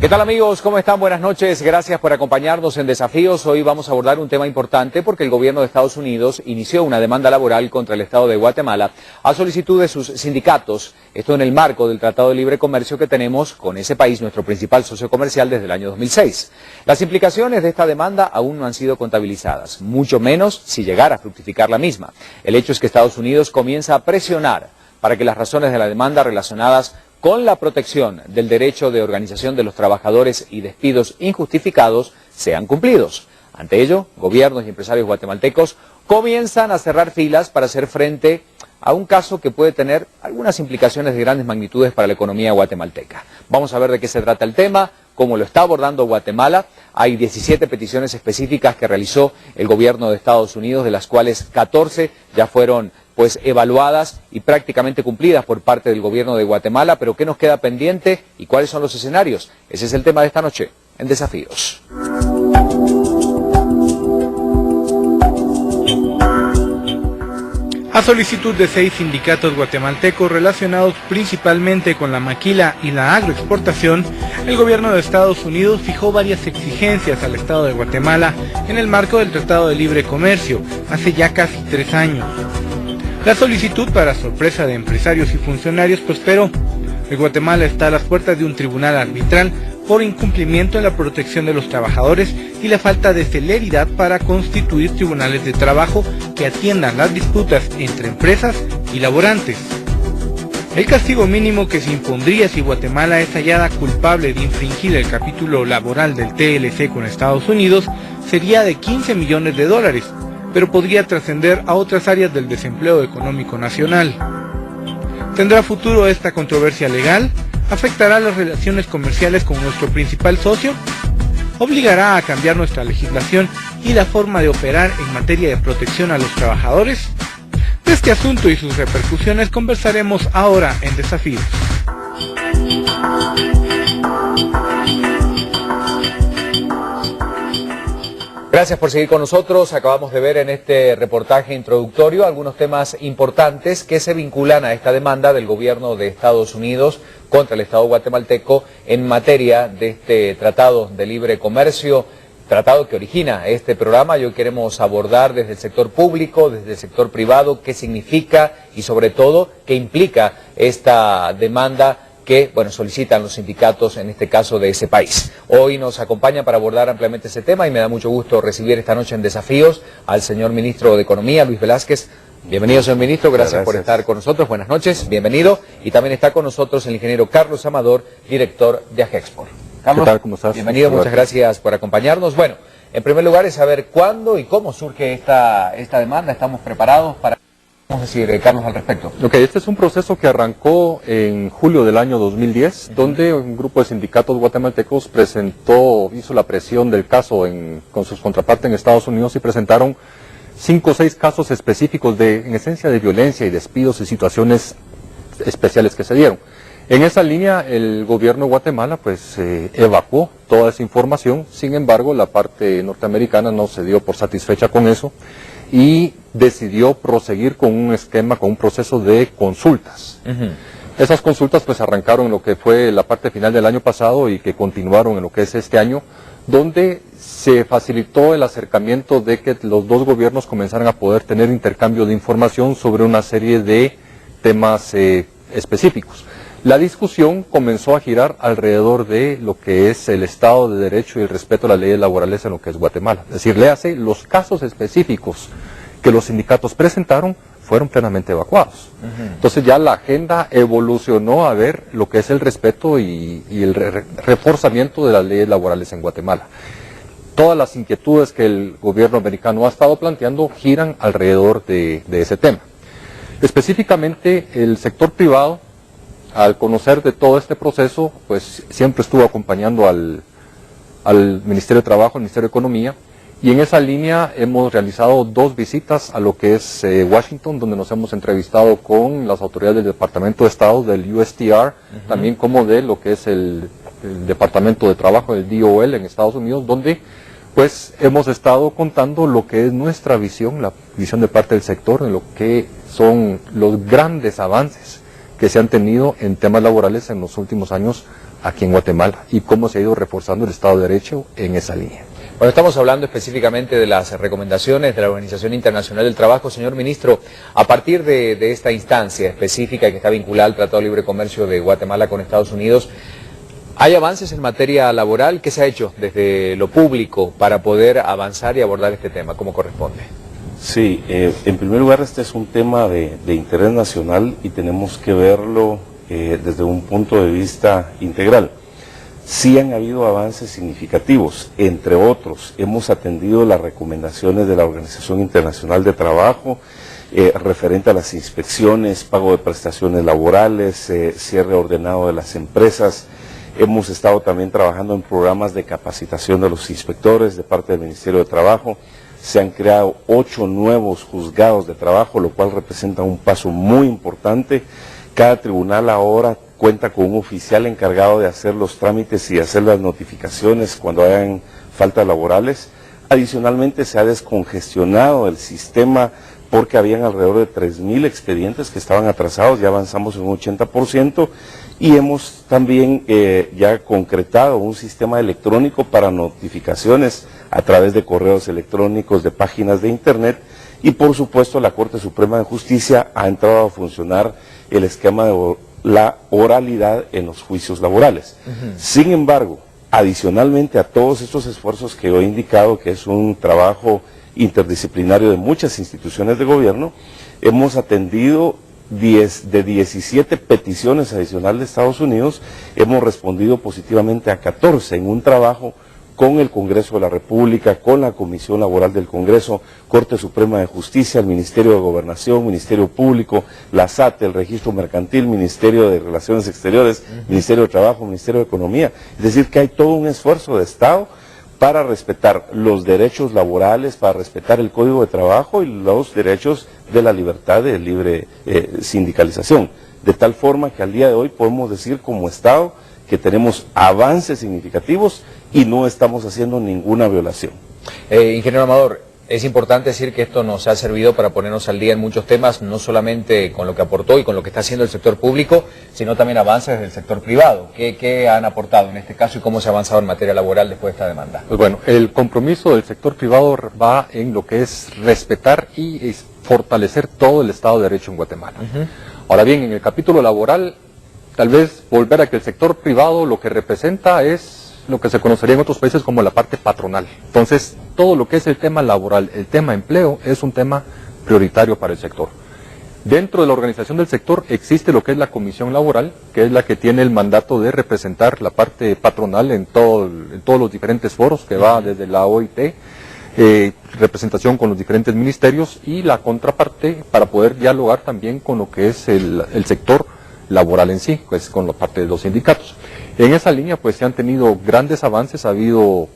¿Qué tal amigos? ¿Cómo están? Buenas noches. Gracias por acompañarnos en Desafíos. Hoy vamos a abordar un tema importante porque el gobierno de Estados Unidos inició una demanda laboral contra el Estado de Guatemala a solicitud de sus sindicatos. Esto en el marco del Tratado de Libre Comercio que tenemos con ese país, nuestro principal socio comercial desde el año 2006. Las implicaciones de esta demanda aún no han sido contabilizadas, mucho menos si llegara a fructificar la misma. El hecho es que Estados Unidos comienza a presionar para que las razones de la demanda relacionadas con la protección del derecho de organización de los trabajadores y despidos injustificados sean cumplidos. Ante ello, gobiernos y empresarios guatemaltecos comienzan a cerrar filas para hacer frente a un caso que puede tener algunas implicaciones de grandes magnitudes para la economía guatemalteca. Vamos a ver de qué se trata el tema, cómo lo está abordando Guatemala. Hay 17 peticiones específicas que realizó el gobierno de Estados Unidos, de las cuales 14 ya fueron evaluadas y prácticamente cumplidas por parte del gobierno de Guatemala, pero ¿qué nos queda pendiente y cuáles son los escenarios? Ese es el tema de esta noche en Desafíos. A solicitud de 6 sindicatos guatemaltecos relacionados principalmente con la maquila y la agroexportación, el gobierno de Estados Unidos fijó varias exigencias al Estado de Guatemala en el marco del Tratado de Libre Comercio, hace ya casi 3 años. La solicitud, para sorpresa de empresarios y funcionarios, prosperó. El Guatemala está a las puertas de un tribunal arbitral por incumplimiento en la protección de los trabajadores y la falta de celeridad para constituir tribunales de trabajo que atiendan las disputas entre empresas y laborantes. El castigo mínimo que se impondría si Guatemala es hallada culpable de infringir el capítulo laboral del TLC con Estados Unidos sería de $15 millones, pero podría trascender a otras áreas del desempleo económico nacional. ¿Tendrá futuro esta controversia legal? ¿Afectará las relaciones comerciales con nuestro principal socio? ¿Obligará a cambiar nuestra legislación y la forma de operar en materia de protección a los trabajadores? De este asunto y sus repercusiones conversaremos ahora en Desafíos. Gracias por seguir con nosotros. Acabamos de ver en este reportaje introductorio algunos temas importantes que se vinculan a esta demanda del gobierno de Estados Unidos contra el Estado guatemalteco en materia de este Tratado de Libre Comercio, tratado que origina este programa. Y hoy queremos abordar desde el sector público, desde el sector privado, qué significa y sobre todo qué implica esta demanda que solicitan los sindicatos, en este caso de ese país. Hoy nos acompaña para abordar ampliamente ese tema y me da mucho gusto recibir esta noche en Desafíos al señor ministro de Economía, Luis Velázquez. Bienvenido, señor ministro, gracias por estar con nosotros, buenas noches, bienvenido. Y también está con nosotros el ingeniero Carlos Amador, director de Agexport. Carlos, ¿qué tal? ¿Cómo estás? Bienvenido, muchas gracias por acompañarnos. Bueno, en primer lugar es saber cuándo y cómo surge esta demanda. ¿Estamos preparados para...? Vamos a decir, Carlos, al respecto. Este es un proceso que arrancó en julio del año 2010, donde un grupo de sindicatos guatemaltecos hizo la presión del caso con sus contrapartes en Estados Unidos y presentaron 5 o 6 casos específicos en esencia de violencia y despidos y situaciones especiales que se dieron. En esa línea el gobierno de Guatemala evacuó toda esa información, sin embargo la parte norteamericana no se dio por satisfecha con eso y decidió proseguir con un esquema, con un proceso de consultas. Esas consultas arrancaron en lo que fue la parte final del año pasado y que continuaron en lo que es este año, donde se facilitó el acercamiento de que los dos gobiernos comenzaran a poder tener intercambio de información sobre una serie de temas específicos. La discusión comenzó a girar alrededor de lo que es el Estado de Derecho y el respeto a las leyes laborales en lo que es Guatemala. Es decir, léase, los casos específicos que los sindicatos presentaron fueron plenamente evacuados. Entonces ya la agenda evolucionó a ver lo que es el respeto y el reforzamiento de las leyes laborales en Guatemala. Todas las inquietudes que el gobierno americano ha estado planteando giran alrededor de ese tema. Específicamente el sector privado, al conocer de todo este proceso, siempre estuvo acompañando al Ministerio de Trabajo, al Ministerio de Economía, y en esa línea hemos realizado 2 visitas a lo que es Washington, donde nos hemos entrevistado con las autoridades del Departamento de Estado, del USTR, también como de lo que es el Departamento de Trabajo, del DOL en Estados Unidos, donde hemos estado contando lo que es nuestra visión, la visión de parte del sector, de lo que son los grandes avances que se han tenido en temas laborales en los últimos años aquí en Guatemala y cómo se ha ido reforzando el Estado de Derecho en esa línea. Bueno, estamos hablando específicamente de las recomendaciones de la Organización Internacional del Trabajo. Señor ministro, a partir de esta instancia específica que está vinculada al Tratado de Libre Comercio de Guatemala con Estados Unidos, ¿hay avances en materia laboral? ¿Qué se ha hecho desde lo público para poder avanzar y abordar este tema como corresponde? Sí, en primer lugar este es un tema de interés nacional y tenemos que verlo desde un punto de vista integral. Sí han habido avances significativos, entre otros, hemos atendido las recomendaciones de la Organización Internacional de Trabajo referente a las inspecciones, pago de prestaciones laborales, cierre ordenado de las empresas. Hemos estado también trabajando en programas de capacitación de los inspectores de parte del Ministerio de Trabajo. Se han creado 8 nuevos juzgados de trabajo, lo cual representa un paso muy importante. Cada tribunal ahora cuenta con un oficial encargado de hacer los trámites y hacer las notificaciones cuando hayan faltas laborales. Adicionalmente se ha descongestionado el sistema porque habían alrededor de 3.000 expedientes que estaban atrasados, ya avanzamos en un 80%, y hemos también ya concretado un sistema electrónico para notificaciones a través de correos electrónicos, de páginas de internet, y por supuesto la Corte Suprema de Justicia ha entrado a funcionar el esquema de la oralidad en los juicios laborales. Sin embargo, adicionalmente a todos estos esfuerzos que he indicado, que es un trabajo interdisciplinario de muchas instituciones de gobierno, hemos atendido de 17 peticiones adicionales de Estados Unidos, hemos respondido positivamente a 14 en un trabajo con el Congreso de la República, con la Comisión Laboral del Congreso, Corte Suprema de Justicia, el Ministerio de Gobernación, Ministerio Público, la SAT, el Registro Mercantil, Ministerio de Relaciones Exteriores, Ministerio de Trabajo, Ministerio de Economía. Es decir, que hay todo un esfuerzo de Estado para respetar los derechos laborales, para respetar el Código de Trabajo y los derechos de la libertad de libre sindicalización. De tal forma que al día de hoy podemos decir como Estado que tenemos avances significativos y no estamos haciendo ninguna violación. Ingeniero Amador, es importante decir que esto nos ha servido para ponernos al día en muchos temas, no solamente con lo que aportó y con lo que está haciendo el sector público, sino también avances del sector privado. ¿Qué han aportado en este caso y cómo se ha avanzado en materia laboral después de esta demanda? Pues bueno, el compromiso del sector privado va en lo que es respetar y fortalecer todo el Estado de Derecho en Guatemala. Ahora bien, en el capítulo laboral, tal vez volver a que el sector privado lo que representa es lo que se conocería en otros países como la parte patronal. Entonces, todo lo que es el tema laboral, el tema empleo, es un tema prioritario para el sector. Dentro de la organización del sector existe lo que es la Comisión Laboral, que es la que tiene el mandato de representar la parte patronal en todos los diferentes foros, que va desde la OIT, representación con los diferentes ministerios, y la contraparte para poder dialogar también con lo que es el sector laboral en sí, pues con la parte de los sindicatos. En esa línea pues se han tenido grandes avances, ha habido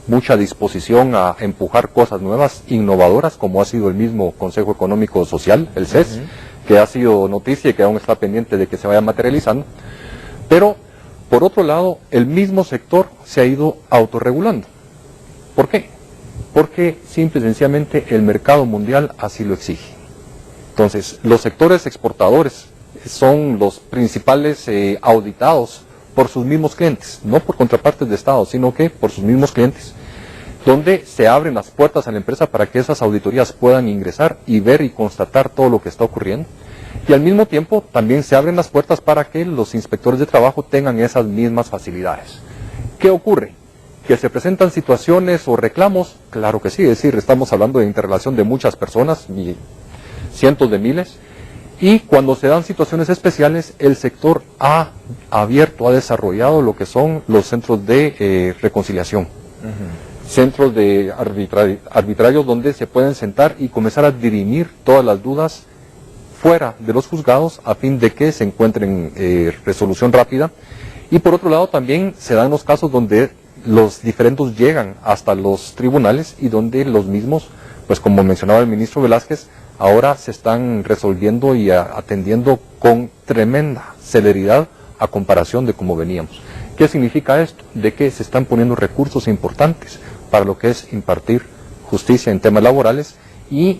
mucha disposición a empujar cosas nuevas, innovadoras, como ha sido el mismo Consejo Económico Social, el CES, que ha sido noticia y que aún está pendiente de que se vaya materializando. Pero, por otro lado, el mismo sector se ha ido autorregulando. ¿Por qué? Porque simple y sencillamente el mercado mundial así lo exige. Entonces, los sectores exportadores son los principales auditados por sus mismos clientes, no por contrapartes de Estado, sino que por sus mismos clientes, donde se abren las puertas a la empresa para que esas auditorías puedan ingresar y ver y constatar todo lo que está ocurriendo. Y al mismo tiempo también se abren las puertas para que los inspectores de trabajo tengan esas mismas facilidades. ¿Qué ocurre? ¿Que se presentan situaciones o reclamos? Claro que sí, es decir, estamos hablando de interrelación de muchas personas, cientos de miles, y cuando se dan situaciones especiales, el sector ha abierto, ha desarrollado lo que son los centros de reconciliación, centros de arbitrarios donde se pueden sentar y comenzar a dirimir todas las dudas fuera de los juzgados a fin de que se encuentren resolución rápida. Y por otro lado también se dan los casos donde los diferendos llegan hasta los tribunales y donde los mismos, pues como mencionaba el ministro Velázquez, ahora se están resolviendo y atendiendo con tremenda celeridad a comparación de cómo veníamos. ¿Qué significa esto? De que se están poniendo recursos importantes para lo que es impartir justicia en temas laborales y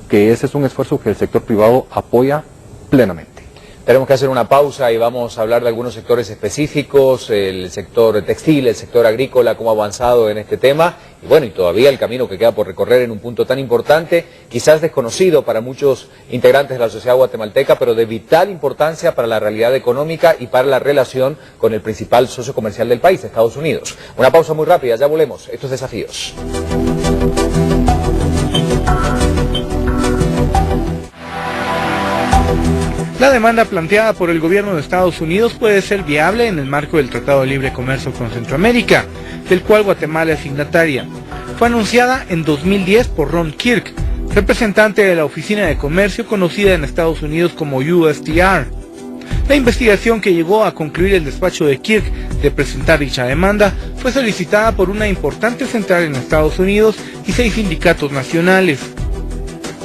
que ese es un esfuerzo que el sector privado apoya plenamente. Tenemos que hacer una pausa y vamos a hablar de algunos sectores específicos, el sector textil, el sector agrícola, cómo ha avanzado en este tema, y bueno, y todavía el camino que queda por recorrer en un punto tan importante, quizás desconocido para muchos integrantes de la sociedad guatemalteca, pero de vital importancia para la realidad económica y para la relación con el principal socio comercial del país, Estados Unidos. Una pausa muy rápida, ya volvemos. Estos desafíos. La demanda planteada por el gobierno de Estados Unidos puede ser viable en el marco del Tratado de Libre Comercio con Centroamérica, del cual Guatemala es signataria. Fue anunciada en 2010 por Ron Kirk, representante de la Oficina de Comercio conocida en Estados Unidos como USTR. La investigación que llegó a concluir el despacho de Kirk de presentar dicha demanda fue solicitada por una importante central en Estados Unidos y 6 sindicatos nacionales.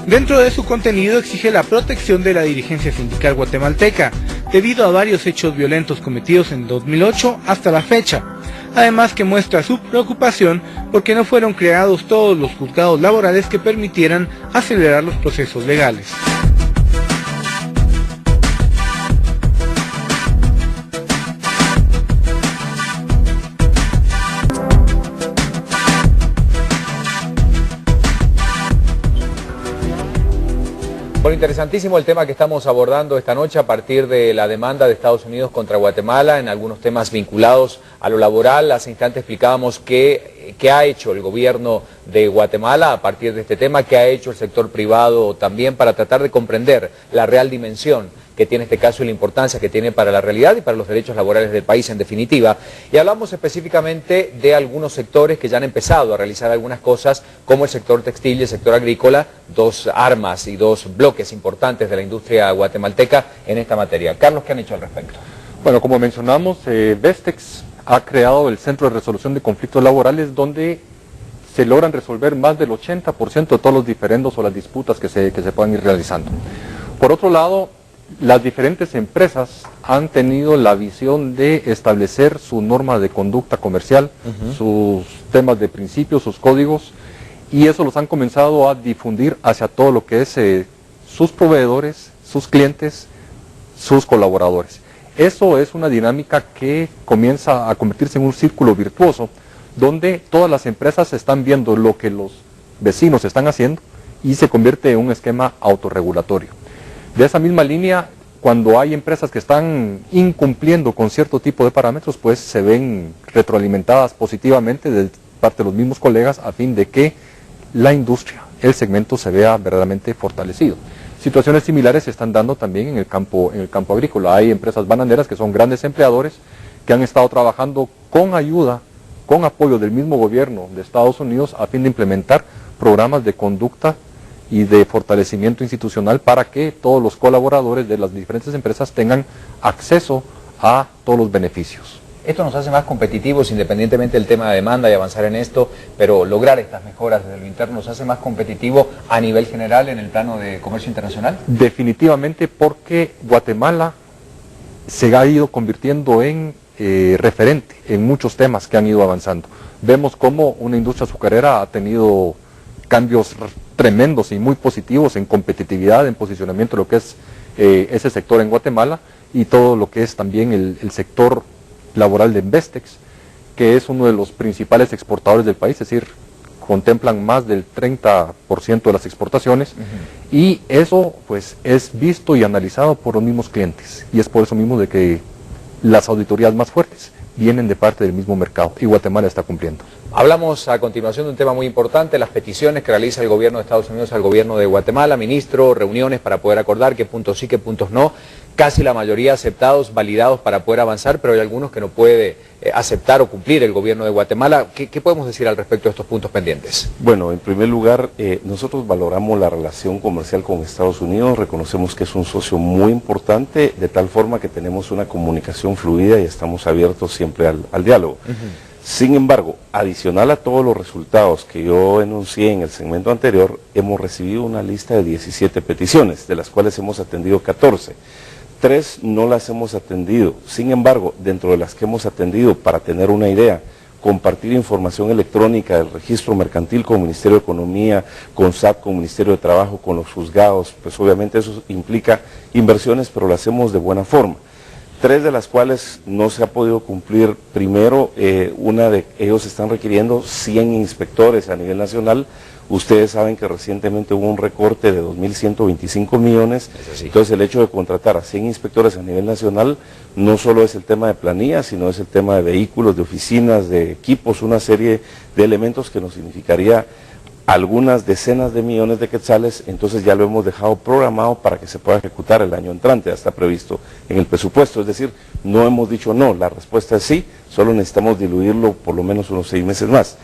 Dentro de su contenido exige la protección de la dirigencia sindical guatemalteca, debido a varios hechos violentos cometidos en 2008 hasta la fecha. Además que muestra su preocupación porque no fueron creados todos los juzgados laborales que permitieran acelerar los procesos legales. Bueno, interesantísimo el tema que estamos abordando esta noche a partir de la demanda de Estados Unidos contra Guatemala en algunos temas vinculados a lo laboral. Hace instante explicábamos qué ha hecho el gobierno de Guatemala a partir de este tema, qué ha hecho el sector privado también para tratar de comprender la real dimensión que tiene este caso y la importancia que tiene para la realidad y para los derechos laborales del país en definitiva. Y hablamos específicamente de algunos sectores que ya han empezado a realizar algunas cosas, como el sector textil y el sector agrícola, 2 armas y 2 bloques importantes de la industria guatemalteca en esta materia. Carlos, ¿qué han hecho al respecto? Bueno, como mencionamos, Vestex ha creado el Centro de Resolución de Conflictos Laborales, donde se logran resolver más del 80% de todos los diferendos o las disputas que se puedan ir realizando. Por otro lado, las diferentes empresas han tenido la visión de establecer su norma de conducta comercial, sus temas de principios, sus códigos, y eso los han comenzado a difundir hacia todo lo que es sus proveedores, sus clientes, sus colaboradores. Eso es una dinámica que comienza a convertirse en un círculo virtuoso, donde todas las empresas están viendo lo que los vecinos están haciendo y se convierte en un esquema autorregulatorio. De esa misma línea, cuando hay empresas que están incumpliendo con cierto tipo de parámetros, pues se ven retroalimentadas positivamente de parte de los mismos colegas a fin de que la industria, el segmento se vea verdaderamente fortalecido. Situaciones similares se están dando también en el campo agrícola. Hay empresas bananeras que son grandes empleadores que han estado trabajando con ayuda, con apoyo del mismo gobierno de Estados Unidos a fin de implementar programas de conducta y de fortalecimiento institucional para que todos los colaboradores de las diferentes empresas tengan acceso a todos los beneficios. Esto nos hace más competitivos independientemente del tema de demanda y avanzar en esto, pero lograr estas mejoras desde lo interno nos hace más competitivo a nivel general en el plano de comercio internacional. Definitivamente, porque Guatemala se ha ido convirtiendo en referente en muchos temas que han ido avanzando. Vemos cómo una industria azucarera ha tenido cambios tremendos y muy positivos en competitividad, en posicionamiento de lo que es ese sector en Guatemala y todo lo que es también el sector laboral de Vestex, que es uno de los principales exportadores del país, es decir, contemplan más del 30% de las exportaciones y eso pues es visto y analizado por los mismos clientes y es por eso mismo de que las auditorías más fuertes vienen de parte del mismo mercado y Guatemala está cumpliendo. Hablamos a continuación de un tema muy importante, las peticiones que realiza el gobierno de Estados Unidos al gobierno de Guatemala, ministro, reuniones para poder acordar qué puntos sí, qué puntos no, casi la mayoría aceptados, validados para poder avanzar, pero hay algunos que no puede aceptar o cumplir el gobierno de Guatemala. ¿Qué podemos decir al respecto de estos puntos pendientes? Bueno, en primer lugar, nosotros valoramos la relación comercial con Estados Unidos, reconocemos que es un socio muy importante, de tal forma que tenemos una comunicación fluida y estamos abiertos siempre al diálogo. Sin embargo, adicional a todos los resultados que yo enuncié en el segmento anterior, hemos recibido una lista de 17 peticiones, de las cuales hemos atendido 14. 3 no las hemos atendido. Sin embargo, dentro de las que hemos atendido, para tener una idea, compartir información electrónica del registro mercantil con el Ministerio de Economía, con SAT, con el Ministerio de Trabajo, con los juzgados, pues obviamente eso implica inversiones, pero lo hacemos de buena forma. 3 de las cuales no se ha podido cumplir. Primero, una de ellos están requiriendo 100 inspectores a nivel nacional. Ustedes saben que recientemente hubo un recorte de 2.125 millones, entonces el hecho de contratar a 100 inspectores a nivel nacional no solo es el tema de planilla, sino es el tema de vehículos, de oficinas, de equipos, una serie de elementos que nos significaría algunas decenas de millones de quetzales. Entonces ya lo hemos dejado programado para que se pueda ejecutar el año entrante, ya está previsto en el presupuesto, es decir, no hemos dicho no, la respuesta es sí, solo necesitamos diluirlo por lo menos unos 6 meses más.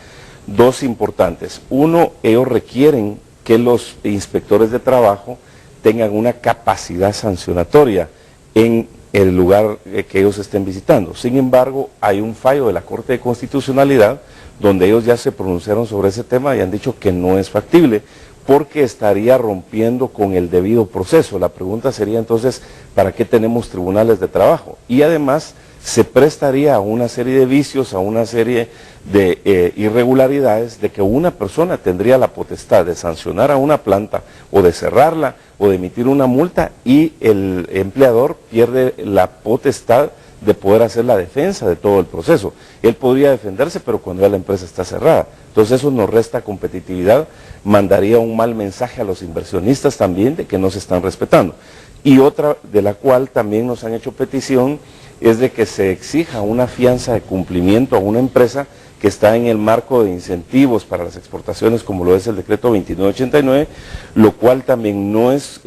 2 importantes, uno, ellos requieren que los inspectores de trabajo tengan una capacidad sancionatoria en el lugar que ellos estén visitando. Sin embargo, hay un fallo de la Corte de Constitucionalidad donde ellos ya se pronunciaron sobre ese tema y han dicho que no es factible porque estaría rompiendo con el debido proceso. La pregunta sería entonces, ¿para qué tenemos tribunales de trabajo? Y además se prestaría a una serie de vicios, a una serie de irregularidades, de que una persona tendría la potestad de sancionar a una planta o de cerrarla o de emitir una multa y el empleador pierde la potestad de poder hacer la defensa de todo el proceso. Él podría defenderse, pero cuando ya la empresa está cerrada. Entonces eso nos resta competitividad, mandaría un mal mensaje a los inversionistas también de que no se están respetando. Y otra de la cual también nos han hecho petición es de que se exija una fianza de cumplimiento a una empresa que está en el marco de incentivos para las exportaciones, como lo es el decreto 2989, lo cual también no es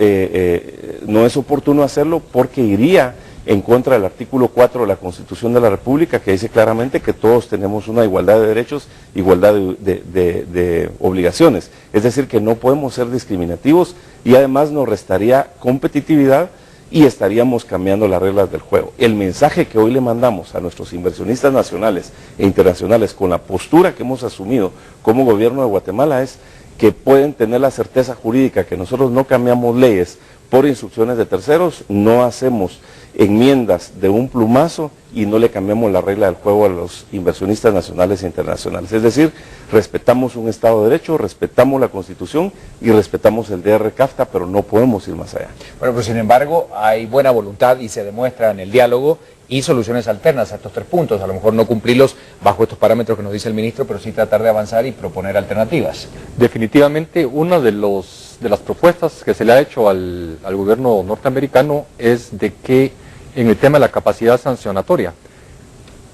oportuno hacerlo porque iría en contra del artículo 4 de la Constitución de la República, que dice claramente que todos tenemos una igualdad de derechos, igualdad de obligaciones. Es decir, que no podemos ser discriminativos y además nos restaría competitividad y estaríamos cambiando las reglas del juego. El mensaje que hoy le mandamos a nuestros inversionistas nacionales e internacionales con la postura que hemos asumido como gobierno de Guatemala es que pueden tener la certeza jurídica que nosotros no cambiamos leyes por instrucciones de terceros, no hacemos enmiendas de un plumazo y no le cambiamos la regla del juego a los inversionistas nacionales e internacionales. Es decir, respetamos un Estado de Derecho, respetamos la Constitución y respetamos el DR-CAFTA, pero no podemos ir más allá. Bueno, pues sin embargo hay buena voluntad y se demuestra en el diálogo y soluciones alternas a estos 3 puntos. A lo mejor no cumplirlos bajo estos parámetros que nos dice el ministro, pero sí tratar de avanzar y proponer alternativas. Definitivamente una de las propuestas que se le ha hecho al gobierno norteamericano es de que en el tema de la capacidad sancionatoria,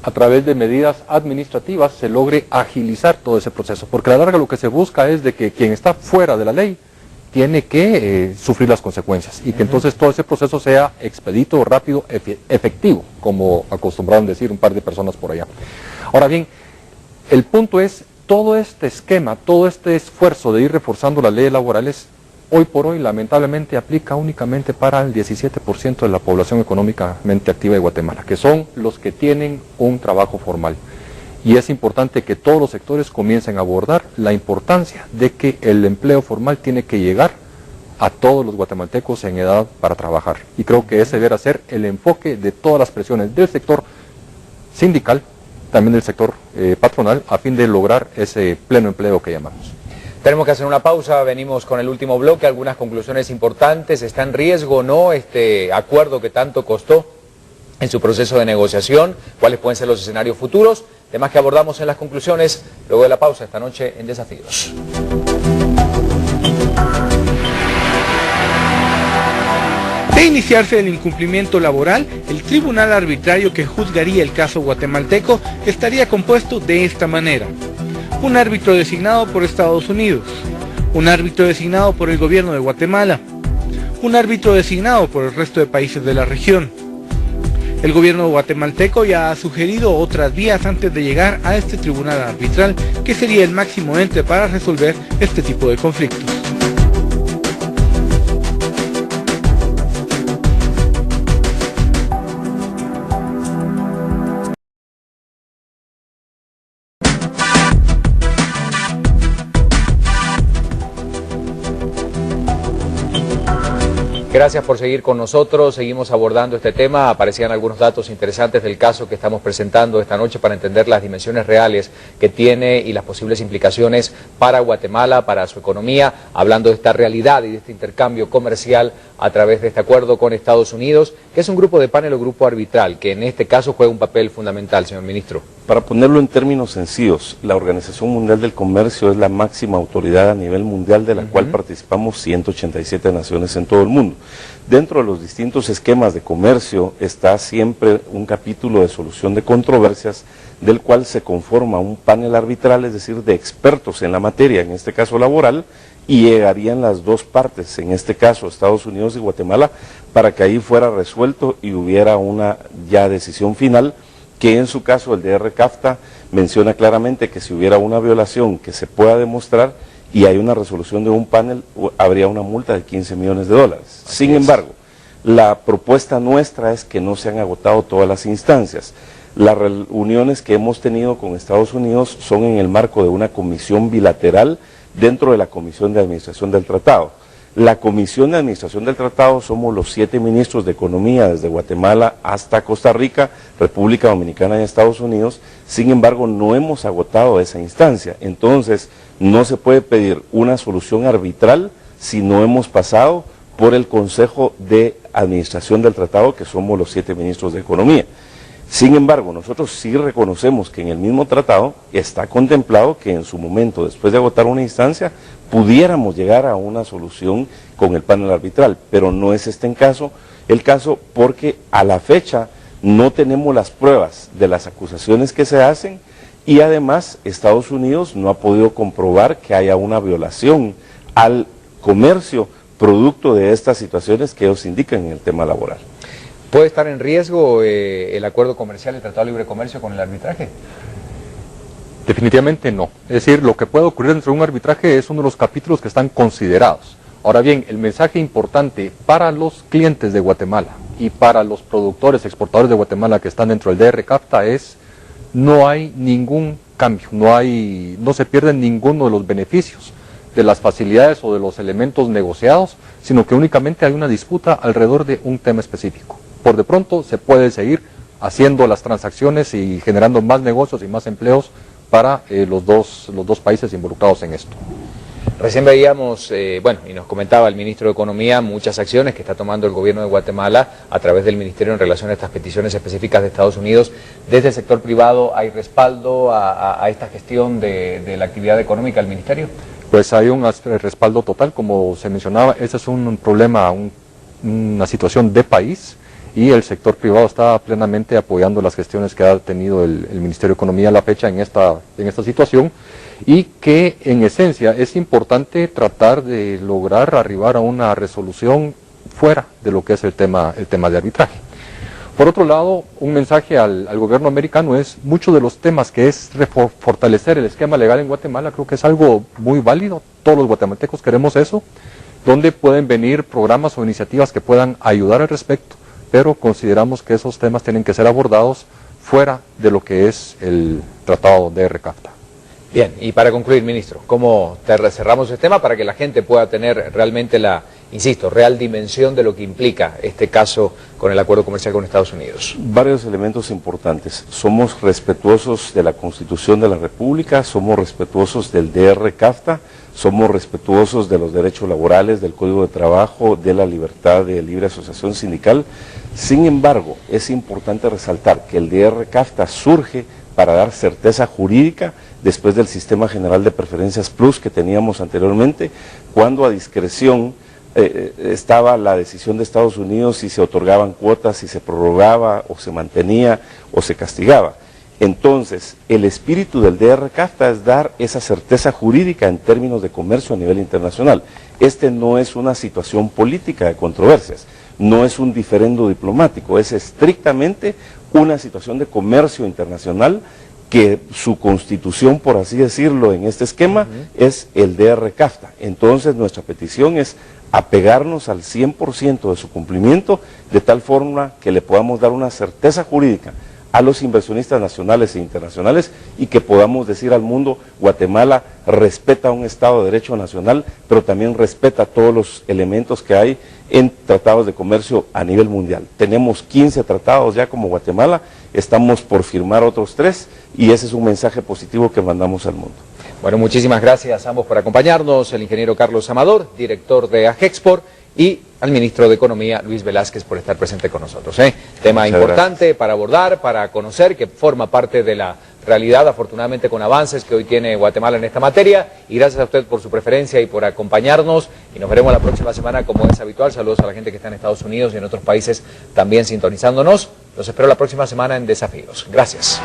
a través de medidas administrativas se logre agilizar todo ese proceso, porque a la larga lo que se busca es de que quien está fuera de la ley tiene que sufrir las consecuencias y que entonces todo ese proceso sea expedito, rápido, efectivo, como acostumbraron decir un par de personas por allá. Ahora bien, el punto es, todo este esquema, todo este esfuerzo de ir reforzando las leyes laborales, hoy por hoy lamentablemente aplica únicamente para el 17% de la población económicamente activa de Guatemala, que son los que tienen un trabajo formal. Y es importante que todos los sectores comiencen a abordar la importancia de que el empleo formal tiene que llegar a todos los guatemaltecos en edad para trabajar. Y creo que ese deberá ser el enfoque de todas las presiones del sector sindical, también del sector patronal, a fin de lograr ese pleno empleo que llamamos. Tenemos que hacer una pausa, venimos con el último bloque, algunas conclusiones importantes. ¿Está en riesgo o no este acuerdo que tanto costó en su proceso de negociación? ¿Cuáles pueden ser los escenarios futuros? Temas que abordamos en las conclusiones luego de la pausa esta noche en Desafíos. De iniciarse el incumplimiento laboral, el tribunal arbitrario que juzgaría el caso guatemalteco estaría compuesto de esta manera: un árbitro designado por Estados Unidos, un árbitro designado por el gobierno de Guatemala, un árbitro designado por el resto de países de la región. El gobierno guatemalteco ya ha sugerido otras vías antes de llegar a este tribunal arbitral, que sería el máximo ente para resolver este tipo de conflictos. Gracias por seguir con nosotros, seguimos abordando este tema, aparecían algunos datos interesantes del caso que estamos presentando esta noche para entender las dimensiones reales que tiene y las posibles implicaciones para Guatemala, para su economía, hablando de esta realidad y de este intercambio comercial a través de este acuerdo con Estados Unidos, que es un grupo de panel o grupo arbitral, que en este caso juega un papel fundamental, señor ministro. Para ponerlo en términos sencillos, la Organización Mundial del Comercio es la máxima autoridad a nivel mundial de la cual participamos 187 naciones en todo el mundo. Dentro de los distintos esquemas de comercio está siempre un capítulo de solución de controversias del cual se conforma un panel arbitral, es decir, de expertos en la materia, en este caso laboral, y llegarían las dos partes, en este caso Estados Unidos y Guatemala, para que ahí fuera resuelto y hubiera una ya decisión final, que en su caso el DR-CAFTA menciona claramente que si hubiera una violación que se pueda demostrar y hay una resolución de un panel, habría una multa de $15 millones. Sin embargo, la propuesta nuestra es que no se han agotado todas las instancias. Las reuniones que hemos tenido con Estados Unidos son en el marco de una comisión bilateral dentro de la Comisión de Administración del Tratado. La Comisión de Administración del Tratado somos los 7 ministros de Economía desde Guatemala hasta Costa Rica, República Dominicana y Estados Unidos. Sin embargo, no hemos agotado esa instancia. Entonces, no se puede pedir una solución arbitral si no hemos pasado por el Consejo de Administración del Tratado, que somos los 7 ministros de Economía. Sin embargo, nosotros sí reconocemos que en el mismo tratado está contemplado que en su momento, después de agotar una instancia, pudiéramos llegar a una solución con el panel arbitral, pero no es este el caso porque a la fecha no tenemos las pruebas de las acusaciones que se hacen y además Estados Unidos no ha podido comprobar que haya una violación al comercio producto de estas situaciones que ellos indican en el tema laboral. ¿Puede estar en riesgo el acuerdo comercial, el Tratado de Libre Comercio con el arbitraje? Definitivamente no. Es decir, lo que puede ocurrir dentro de un arbitraje es uno de los capítulos que están considerados. Ahora bien, el mensaje importante para los clientes de Guatemala y para los productores, exportadores de Guatemala que están dentro del DR-CAFTA es: no hay ningún cambio, no se pierden ninguno de los beneficios, de las facilidades o de los elementos negociados, sino que únicamente hay una disputa alrededor de un tema específico. Por de pronto se puede seguir haciendo las transacciones y generando más negocios y más empleos para los dos países involucrados en esto. Recién veíamos, y nos comentaba el ministro de Economía, muchas acciones que está tomando el gobierno de Guatemala a través del ministerio en relación a estas peticiones específicas de Estados Unidos. Desde el sector privado, ¿hay respaldo a esta gestión de la actividad económica del ministerio? Pues hay un respaldo total, como se mencionaba. Este es un problema, una situación de país, y el sector privado está plenamente apoyando las gestiones que ha tenido el Ministerio de Economía a la fecha en esta situación, y que en esencia es importante tratar de lograr arribar a una resolución fuera de lo que es el tema de arbitraje. Por otro lado, un mensaje al gobierno americano es: muchos de los temas que es fortalecer el esquema legal en Guatemala, creo que es algo muy válido, todos los guatemaltecos queremos eso, donde pueden venir programas o iniciativas que puedan ayudar al respecto, pero consideramos que esos temas tienen que ser abordados fuera de lo que es el Tratado DR-CAFTA. Bien, y para concluir, ministro, ¿cómo cerramos el tema para que la gente pueda tener realmente real dimensión de lo que implica este caso con el acuerdo comercial con Estados Unidos? Varios elementos importantes. Somos respetuosos de la Constitución de la República, somos respetuosos del DR-CAFTA, somos respetuosos de los derechos laborales, del Código de Trabajo, de la libertad de libre asociación sindical. Sin embargo, es importante resaltar que el DR-CAFTA surge para dar certeza jurídica después del Sistema General de Preferencias Plus que teníamos anteriormente, cuando a discreción estaba la decisión de Estados Unidos si se otorgaban cuotas, si se prorrogaba o se mantenía o se castigaba. Entonces, el espíritu del DR-CAFTA es dar esa certeza jurídica en términos de comercio a nivel internacional. Este no es una situación política de controversias, no es un diferendo diplomático, es estrictamente una situación de comercio internacional que su constitución, por así decirlo, en este esquema, es el DR-CAFTA. Entonces, nuestra petición es apegarnos al 100% de su cumplimiento, de tal forma que le podamos dar una certeza jurídica a los inversionistas nacionales e internacionales y que podamos decir al mundo: Guatemala respeta un Estado de Derecho nacional, pero también respeta todos los elementos que hay en tratados de comercio a nivel mundial. Tenemos 15 tratados ya como Guatemala, estamos por firmar otros 3 y ese es un mensaje positivo que mandamos al mundo. Bueno, muchísimas gracias a ambos por acompañarnos, el ingeniero Carlos Amador, director de AGEXPOR, y al ministro de Economía, Luis Velázquez, por estar presente con nosotros. Tema Muchas importante gracias. para abordar, para conocer, que forma parte de la realidad, afortunadamente con avances que hoy tiene Guatemala en esta materia, y gracias a usted por su preferencia y por acompañarnos, y nos veremos la próxima semana como es habitual. Saludos a la gente que está en Estados Unidos y en otros países también sintonizándonos. Los espero la próxima semana en Desafíos. Gracias.